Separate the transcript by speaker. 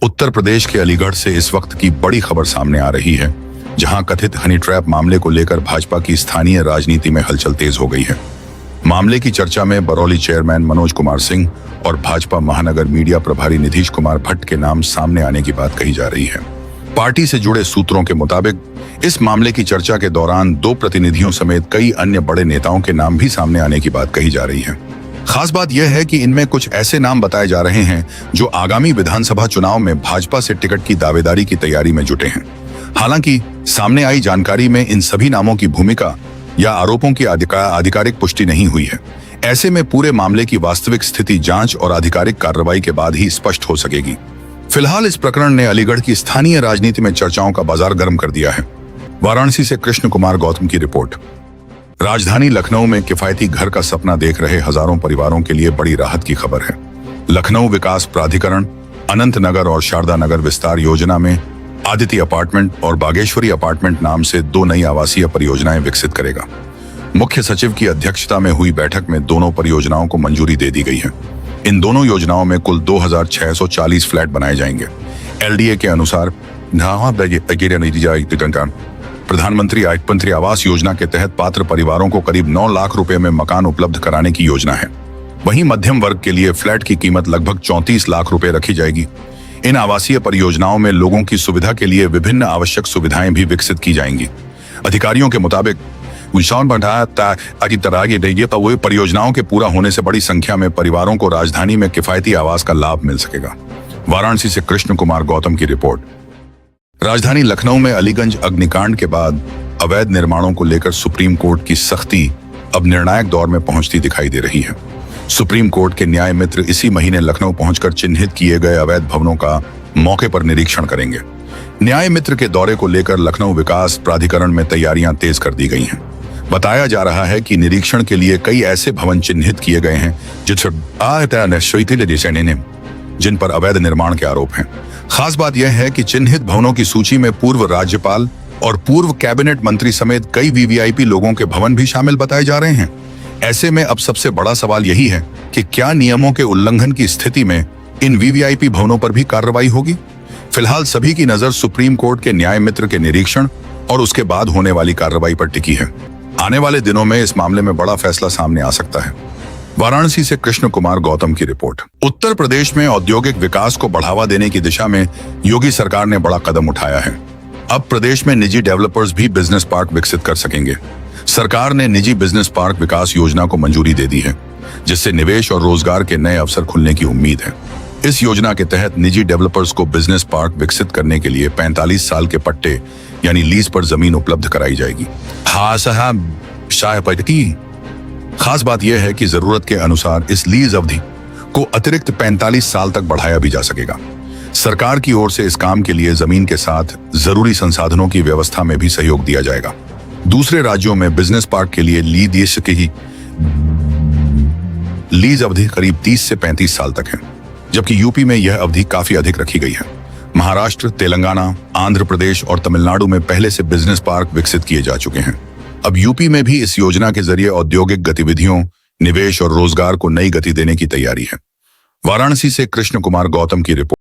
Speaker 1: उत्तर प्रदेश के अलीगढ़ से इस वक्त की बड़ी खबर सामने आ रही है, जहां कथित हनी ट्रैप मामले को लेकर भाजपा की स्थानीय राजनीति में हलचल तेज हो गई है। मामले की चर्चा में बरौली चेयरमैन मनोज कुमार सिंह और भाजपा महानगर मीडिया प्रभारी नीतीश कुमार भट्ट के नाम सामने आने की बात कही जा रही है। पार्टी से जुड़े सूत्रों के मुताबिक इस मामले की चर्चा के दौरान 2 प्रतिनिधियों समेत कई अन्य बड़े नेताओं के नाम भी सामने आने की बात कही जा रही है। खास बात यह है कि इनमें कुछ ऐसे नाम बताए जा रहे हैं जो आगामी विधानसभा चुनाव में भाजपा से टिकट की दावेदारी की तैयारी में जुटे हैं। हालांकि सामने आई जानकारी में इन सभी नामों की भूमिका या आरोपों की आधिकारिक पुष्टि नहीं हुई है। ऐसे में पूरे मामले की वास्तविक स्थिति जांच और आधिकारिक कार्रवाई के बाद ही स्पष्ट हो सकेगी। फिलहाल इस प्रकरण ने अलीगढ़ की स्थानीय राजनीति में चर्चाओं का बाजार गर्म कर दिया है। वाराणसी से कृष्ण कुमार गौतम की रिपोर्ट। राजधानी लखनऊ में किफायती घर का सपना देख रहे हजारों परिवारों के लिए बड़ी राहत की खबर है। लखनऊ विकास प्राधिकरण अनंत नगर और शारदा नगर विस्तार योजना में आदित्य अपार्टमेंट और बागेश्वरी अपार्टमेंट नाम से 2 नई आवासीय परियोजनाएं विकसित करेगा। मुख्य सचिव की अध्यक्षता में हुई बैठक में दोनों परियोजनाओं को मंजूरी दे दी गई है। इन दोनों योजनाओं में कुल 2640 फ्लैट बनाए जाएंगे। एलडीए के अनुसार प्रधानमंत्री आवास योजना के तहत पात्र परिवारों को करीब 9 लाख रुपए में मकान उपलब्ध कराने की योजना है। वहीं मध्यम वर्ग के लिए फ्लैट की कीमत लगभग 34 लाख रुपए रखी जाएगी। इन आवासीय परियोजनाओं में लोगों की सुविधा के लिए विभिन्न आवश्यक सुविधाएं भी विकसित की जाएंगी। अधिकारियों के मुताबिक परियोजनाओं के पूरा होने से बड़ी संख्या में परिवारों को राजधानी में किफायती आवास का लाभ मिल सकेगा। वाराणसी से कृष्ण कुमार गौतम की रिपोर्ट। राजधानी लखनऊ में अलीगंज अग्निकांड के बाद अवैध निर्माणों को लेकर सुप्रीम कोर्ट की सख्ती अब निर्णायक दौर में पहुंचती दिखाई दे रही है। सुप्रीम कोर्ट के न्याय मित्र इसी महीने लखनऊ पहुंचकर चिन्हित किए गए अवैध भवनों का मौके पर निरीक्षण करेंगे। न्याय मित्र के दौरे को लेकर लखनऊ विकास प्राधिकरण में तैयारियां तेज कर दी गई हैं। बताया जा रहा है कि निरीक्षण के लिए कई ऐसे भवन चिन्हित किए गए हैं जिन पर अवैध निर्माण के आरोप हैं। खास बात यह है कि चिन्हित भवनों की सूची में पूर्व राज्यपाल और पूर्व कैबिनेट मंत्री समेत कई वीवीआईपी लोगों के भवन भी शामिल बताए जा रहे हैं। ऐसे में अब सबसे बड़ा सवाल यही है कि क्या नियमों के उल्लंघन की स्थिति में इन वीवीआईपी भवनों पर भी कार्रवाई होगी। फिलहाल सभी की नजर सुप्रीम कोर्ट के न्याय मित्र के निरीक्षण और उसके बाद होने वाली कार्रवाई पर टिकी है। आने वाले दिनों में इस मामले में बड़ा फैसला सामने आ सकता है। वाराणसी से कृष्ण कुमार गौतम की रिपोर्ट। उत्तर प्रदेश में औद्योगिक विकास को बढ़ावा देने की दिशा में योगी सरकार ने बड़ा कदम उठाया है। अब प्रदेश में निजी डेवलपर्स भी बिजनेस पार्क विकसित कर सकेंगे। सरकार ने निजी बिजनेस पार्क विकास योजना को मंजूरी दे दी है, जिससे निवेश और रोजगार के नए अवसर खुलने की उम्मीद है। इस योजना के तहत निजी डेवलपर्स को बिजनेस पार्क विकसित करने के लिए 45 साल के पट्टे यानी लीज पर जमीन उपलब्ध कराई जाएगी। खास बात यह है कि जरूरत के अनुसार इस लीज अवधि को अतिरिक्त 45 साल तक बढ़ाया भी जा सकेगा। सरकार की ओर से इस काम के लिए जमीन के साथ जरूरी संसाधनों की व्यवस्था में भी सहयोग दिया जाएगा। दूसरे राज्यों में बिजनेस पार्क के लिए लीज अवधि करीब 30 से 35 साल तक है, जबकि यूपी में यह अवधि काफी अधिक रखी गई है। महाराष्ट्र, तेलंगाना, आंध्र प्रदेश और तमिलनाडु में पहले से बिजनेस पार्क विकसित किए जा चुके हैं। अब यूपी में भी इस योजना के जरिए औद्योगिक गतिविधियों, निवेश और रोजगार को नई गति देने की तैयारी है। वाराणसी से कृष्ण कुमार गौतम की रिपोर्ट।